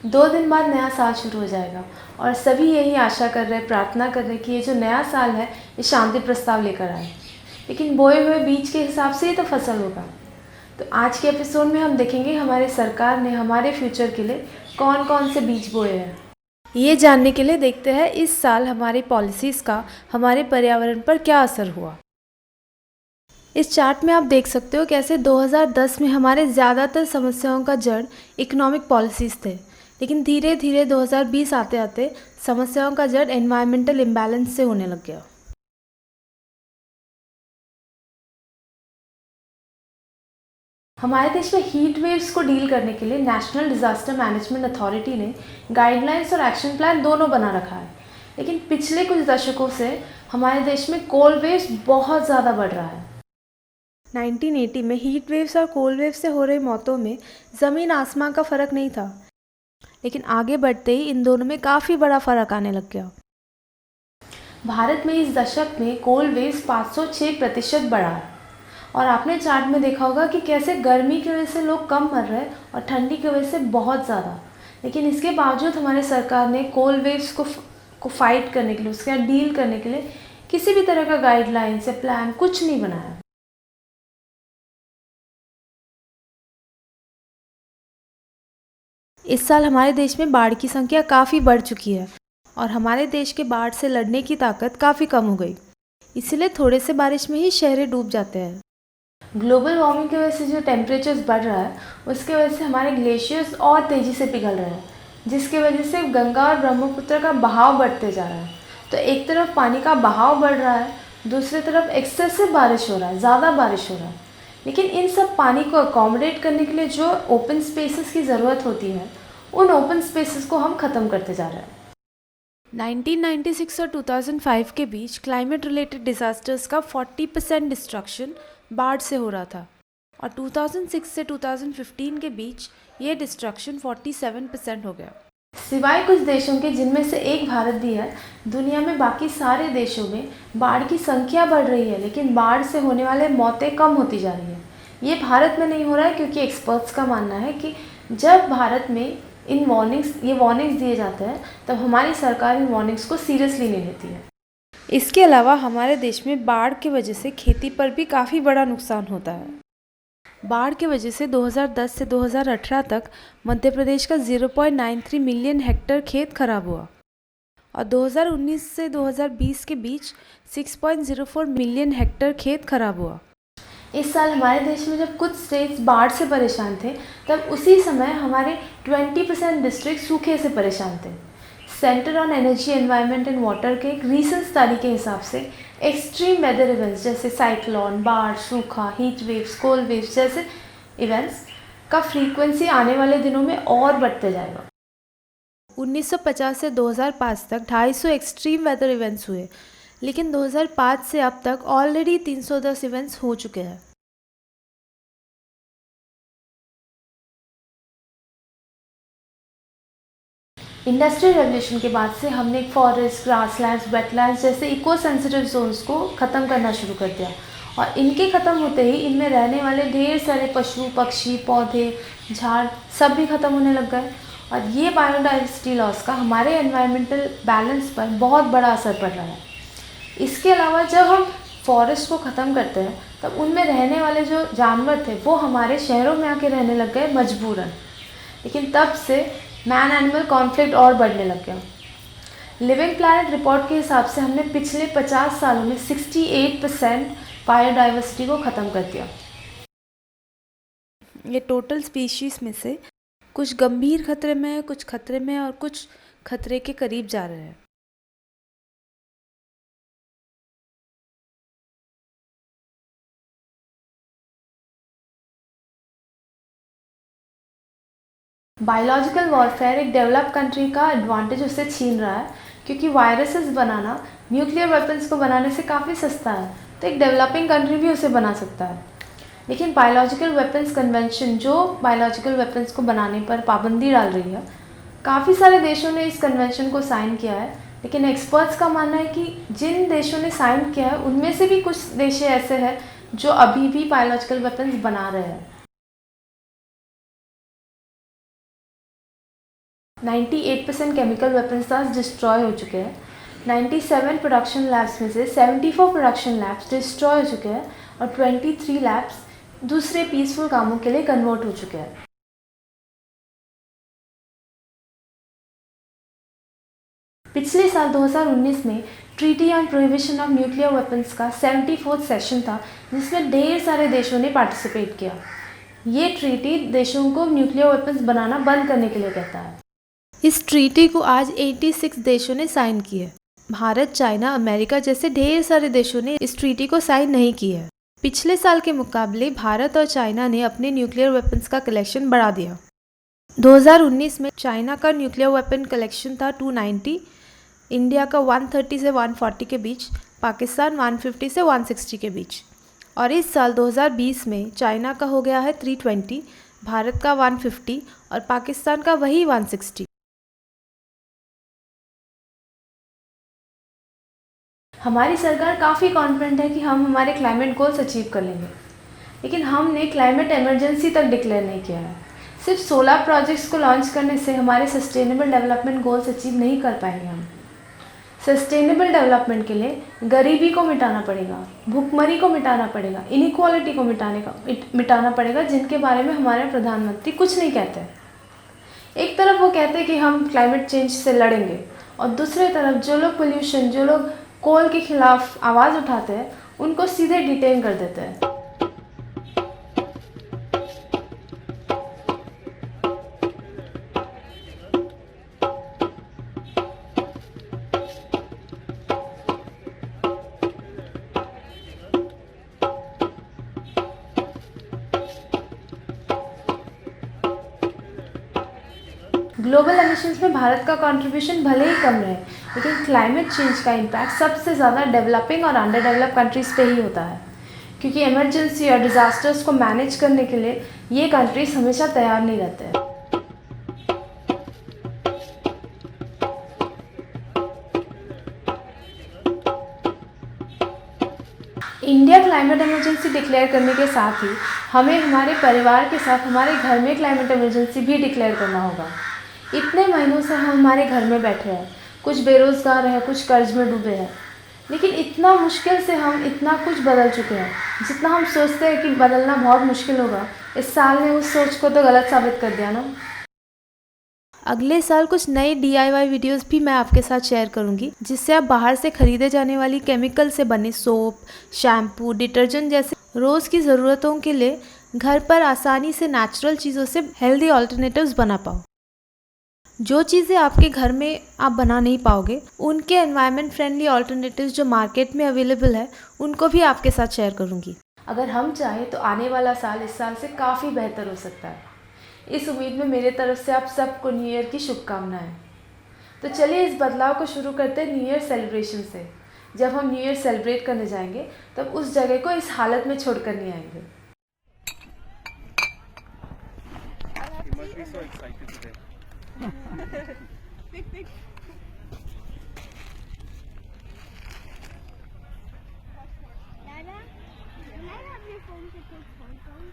2 दिन बाद नया साल शुरू हो जाएगा और सभी यही आशा कर रहे हैं, प्रार्थना कर रहे हैं कि ये जो नया साल है ये शांति प्रस्ताव लेकर आए। लेकिन बोए हुए बीज के हिसाब से ही तो फसल होगा। तो आज के एपिसोड में हम देखेंगे हमारे सरकार ने हमारे फ्यूचर के लिए कौन कौन से बीज बोए हैं। ये जानने के लिए देखते हैं इस साल हमारी पॉलिसीज़ का हमारे पर्यावरण पर क्या असर हुआ। इस चार्ट में आप देख सकते हो कैसे 2010 में हमारे ज़्यादातर समस्याओं का जड़ इकोनॉमिक पॉलिसीज़ थे, लेकिन धीरे धीरे 2020 आते आते समस्याओं का जड़ एनवायरमेंटल इम्बैलेंस से होने लग गया। हमारे देश में हीट वेव्स को डील करने के लिए नेशनल डिज़ास्टर मैनेजमेंट अथॉरिटी ने गाइडलाइंस और एक्शन प्लान दोनों बना रखा है, लेकिन पिछले कुछ दशकों से हमारे देश में कोल्ड वेव्स बहुत ज़्यादा बढ़ रहा है। 1980 में हीट वेव्स और कोल्ड वेव्स से हो रही मौतों में ज़मीन आसमान का फ़र्क नहीं था, लेकिन आगे बढ़ते ही इन दोनों में काफ़ी बड़ा फ़र्क आने लग गया। भारत में इस दशक में कोल्ड वेव्स 506% बढ़ा है और आपने चार्ट में देखा होगा कि कैसे गर्मी की वजह से लोग कम मर रहे हैं और ठंडी की वजह से बहुत ज़्यादा। लेकिन इसके बावजूद हमारे सरकार ने कोल्ड वेव्स को फाइट करने के लिए, उसके साथ डील करने के लिए किसी भी तरह का गाइडलाइंस या प्लान कुछ नहीं बनाया। इस साल हमारे देश में बाढ़ की संख्या काफ़ी बढ़ चुकी है और हमारे देश के बाढ़ से लड़ने की ताकत काफ़ी कम हो गई, इसलिए थोड़े से बारिश में ही शहरें डूब जाते हैं। ग्लोबल वार्मिंग की वजह से जो टेम्परेचर्स बढ़ रहा है उसके वजह से हमारे ग्लेशियर्स और तेज़ी से पिघल रहे हैं, जिसकी वजह से गंगा और ब्रह्मपुत्र का बहाव बढ़ते जा रहा है। तो एक तरफ पानी का बहाव बढ़ रहा है, दूसरी तरफ एक्सेसिव बारिश हो रहा है, ज़्यादा बारिश हो रहा है। लेकिन इन सब पानी को अकोमोडेट करने के लिए जो ओपन स्पेसेस की ज़रूरत होती है, उन ओपन स्पेसेस को हम ख़त्म करते जा रहे हैं। 1996 और 2005 के बीच क्लाइमेट रिलेटेड डिज़ास्टर्स का 40% डिस्ट्रक्शन बाढ़ से हो रहा था और 2006 से 2015 के बीच ये डिस्ट्रक्शन 47% हो गया। सिवाय कुछ देशों के जिनमें से एक भारत भी है, दुनिया में बाकी सारे देशों में बाढ़ की संख्या बढ़ रही है, लेकिन बाढ़ से होने वाले मौतें कम होती जा रही हैं। ये भारत में नहीं हो रहा है क्योंकि एक्सपर्ट्स का मानना है कि जब भारत में ये वार्निंग्स दिए जाते हैं तब हमारी सरकार इन वार्निंग्स को सीरियसली नहीं लेती है। इसके अलावा हमारे देश में बाढ़ की वजह से खेती पर भी काफ़ी बड़ा नुकसान होता है। बाढ़ की वजह से 2010 से 2018 तक मध्य प्रदेश का 0.93 मिलियन हेक्टेयर खेत खराब हुआ और 2019 से 2020 के बीच 6.04 मिलियन हेक्टेयर खेत खराब हुआ। इस साल हमारे देश में जब कुछ स्टेट्स बाढ़ से परेशान थे, तब उसी समय हमारे 20% डिस्ट्रिक्ट सूखे से परेशान थे। Centre on energy, environment and water के एक रीसेंट स्टडी के हिसाब से एक्सट्रीम वेदर इवेंट्स जैसे साइक्लोन, बाढ़, सूखा, हीट वेव्स, कोल्ड वेव्स जैसे इवेंट्स का फ्रीक्वेंसी आने वाले दिनों में और बढ़ते जाएगा। 1950 से 2005 तक 250 एक्सट्रीम वेदर इवेंट्स हुए, लेकिन 2005 से अब तक ऑलरेडी 310 इवेंट्स हो चुके हैं। इंडस्ट्रियल रेवोल्यूशन के बाद से हमने फॉरेस्ट, ग्रासलैंड्स, वेटलैंड्स जैसे इको सेंसिटिव जोन्स को ख़त्म करना शुरू कर दिया और इनके ख़त्म होते ही इनमें रहने वाले ढेर सारे पशु, पक्षी, पौधे, झाड़ सब भी ख़त्म होने लग गए और ये बायोडाइवर्सिटी लॉस का हमारे एनवायरमेंटल बैलेंस पर बहुत बड़ा असर पड़ रहा है। इसके अलावा जब हम फॉरेस्ट को ख़त्म करते हैं तब उनमें रहने वाले जो जानवर थे वो हमारे शहरों में आके रहने लग गए मजबूरन, लेकिन तब से मैन एनिमल कॉन्फ्लिक्ट और बढ़ने लग गया। लिविंग प्लैनेट रिपोर्ट के हिसाब से हमने पिछले 50 सालों में 68% बायोडाइवर्सिटी को ख़त्म कर दिया। ये टोटल स्पीशीज़ में से कुछ गंभीर खतरे में है, कुछ खतरे में और कुछ खतरे के करीब जा रहे हैं। बायोलॉजिकल वॉरफेयर एक डेवलप कंट्री का एडवांटेज उससे छीन रहा है, क्योंकि वायरसेस बनाना न्यूक्लियर वेपन्स को बनाने से काफ़ी सस्ता है, तो एक डेवलपिंग कंट्री भी उसे बना सकता है। लेकिन बायोलॉजिकल वेपन्स कन्वेंशन जो बायोलॉजिकल वेपन्स को बनाने पर पाबंदी डाल रही है, काफ़ी सारे देशों ने इस कन्वेंशन को साइन किया है, लेकिन एक्सपर्ट्स का मानना है कि जिन देशों ने साइन किया है उनमें से भी कुछ देश ऐसे हैं जो अभी भी बायोलॉजिकल वेपन्स बना रहे हैं। 98% केमिकल वेपन्स डिस्ट्रॉय हो चुके हैं। 97 प्रोडक्शन लैब्स में से 74 प्रोडक्शन लैब्स डिस्ट्रॉय हो चुके हैं और 23 लैब्स दूसरे पीसफुल कामों के लिए कन्वर्ट हो चुके हैं। पिछले साल 2019 में treaty on prohibition of nuclear weapons का 74th सेशन था, जिसमें ढेर सारे देशों ने पार्टिसिपेट किया। ये ट्रीटी देशों को न्यूक्लियर वेपन्स बनाना बंद करने के लिए कहता है। इस ट्रीटी को आज 86 देशों ने साइन किया है। भारत, चाइना, अमेरिका जैसे ढेर सारे देशों ने इस ट्रीटी को साइन नहीं किया है। पिछले साल के मुकाबले भारत और चाइना ने अपने न्यूक्लियर वेपन्स का कलेक्शन बढ़ा दिया। 2019 में चाइना का न्यूक्लियर वेपन कलेक्शन था 290, इंडिया का 130 से 140 के बीच, पाकिस्तान 150 से 160 के बीच। और इस साल 2020 में चाइना का हो गया है 320, भारत का 150 और पाकिस्तान का वही 160। हमारी सरकार काफ़ी कॉन्फिडेंट है कि हम हमारे क्लाइमेट गोल्स अचीव कर लेंगे, लेकिन हमने क्लाइमेट इमरजेंसी तक डिक्लेयर नहीं किया है। सिर्फ 16 प्रोजेक्ट्स को लॉन्च करने से हमारे सस्टेनेबल डेवलपमेंट गोल्स अचीव नहीं कर पाएंगे हम। सस्टेनेबल डेवलपमेंट के लिए गरीबी को मिटाना पड़ेगा, भूखमरी को मिटाना पड़ेगा, इनइक्वालिटी को मिटाना पड़ेगा, जिनके बारे में हमारे प्रधानमंत्री कुछ नहीं कहते। एक तरफ वो कहते हैं कि हम क्लाइमेट चेंज से लड़ेंगे, और दूसरी तरफ जो लोग कोल के खिलाफ आवाज़ उठाते हैं, उनको सीधे डिटेन कर देते हैं। ग्लोबल एमिशंस में भारत का कंट्रीब्यूशन भले ही कम रहे, लेकिन क्लाइमेट चेंज का इम्पैक्ट सबसे ज़्यादा डेवलपिंग और अंडर डेवलप कंट्रीज़ पे ही होता है, क्योंकि इमरजेंसी और डिज़ास्टर्स को मैनेज करने के लिए ये कंट्रीज़ हमेशा तैयार नहीं रहते हैं। इंडिया क्लाइमेट इमरजेंसी डिक्लेयर करने के साथ ही हमें हमारे परिवार के साथ हमारे घर में क्लाइमेट इमरजेंसी भी डिक्लेयर करना होगा। इतने महीनों से हम हमारे घर में बैठे हैं, कुछ बेरोज़गार हैं, कुछ कर्ज में डूबे हैं, लेकिन इतना मुश्किल से हम इतना कुछ बदल चुके हैं। जितना हम सोचते हैं कि बदलना बहुत मुश्किल होगा, इस साल ने उस सोच को तो गलत साबित कर दिया ना। अगले साल कुछ नए DIY वीडियोस भी मैं आपके साथ शेयर करूंगी, जिससे आप बाहर से खरीदे जाने वाली केमिकल से बने सोप, शैम्पू, डिटर्जेंट जैसे रोज़ की ज़रूरतों के लिए घर पर आसानी से नेचुरल चीज़ों से हेल्दी ऑल्टरनेटिव्स बना पाओ। जो चीज़ें आपके घर में आप बना नहीं पाओगे, उनके एनवायरनमेंट फ्रेंडली ऑल्टरनेटिव्स जो मार्केट में अवेलेबल है, उनको भी आपके साथ शेयर करूंगी। अगर हम चाहें तो आने वाला साल इस साल से काफ़ी बेहतर हो सकता है। इस उम्मीद में मेरे तरफ से आप सबको न्यू ईयर की शुभकामनाएं। तो चलिए इस बदलाव को शुरू करते हैं न्यू ईयर सेलिब्रेशन से। जब हम न्यू ईयर सेलिब्रेट करने जाएंगे, तब उस जगह को इस हालत में छोड़कर नहीं आएंगे। Dada, can I have your phone to take photos?